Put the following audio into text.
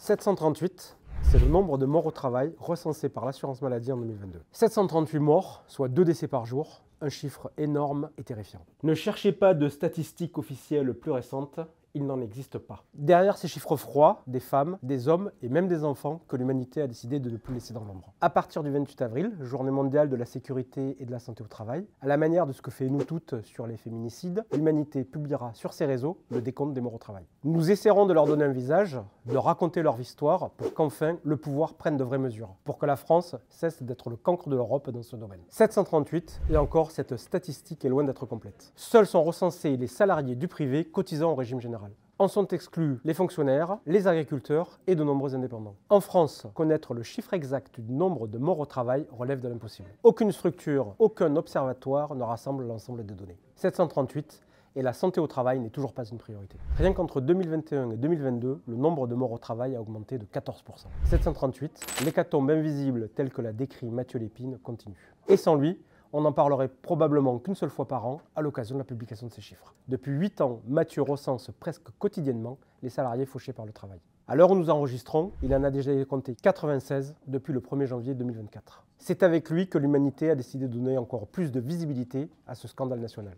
738, c'est le nombre de morts au travail recensé par l'assurance maladie en 2022. 738 morts, soit 2 décès par jour, un chiffre énorme et terrifiant. Ne cherchez pas de statistiques officielles plus récentes, il n'en existe pas. Derrière ces chiffres froids, des femmes, des hommes et même des enfants que l'humanité a décidé de ne plus laisser dans l'ombre. À partir du 28 avril, journée mondiale de la sécurité et de la santé au travail, à la manière de ce que fait Nous Toutes sur les féminicides, l'humanité publiera sur ses réseaux le décompte des morts au travail. Nous essaierons de leur donner un visage, de raconter leur histoire pour qu'enfin le pouvoir prenne de vraies mesures, pour que la France cesse d'être le cancre de l'Europe dans ce domaine. 738, et encore cette statistique est loin d'être complète. Seuls sont recensés les salariés du privé cotisant au régime général. En sont exclus les fonctionnaires, les agriculteurs et de nombreux indépendants. En France, connaître le chiffre exact du nombre de morts au travail relève de l'impossible. Aucune structure, aucun observatoire ne rassemble l'ensemble des données. 738, et la santé au travail n'est toujours pas une priorité. Rien qu'entre 2021 et 2022, le nombre de morts au travail a augmenté de 14%. 738, l'hécatombe invisible telle que l'a décrit Mathieu Lépine continue. Et sans lui, on n'en parlerait probablement qu'une seule fois par an à l'occasion de la publication de ces chiffres. Depuis 8 ans, Mathieu recense presque quotidiennement les salariés fauchés par le travail. À l'heure où nous enregistrons, il en a déjà compté 96 depuis le 1er janvier 2024. C'est avec lui que l'humanité a décidé de donner encore plus de visibilité à ce scandale national.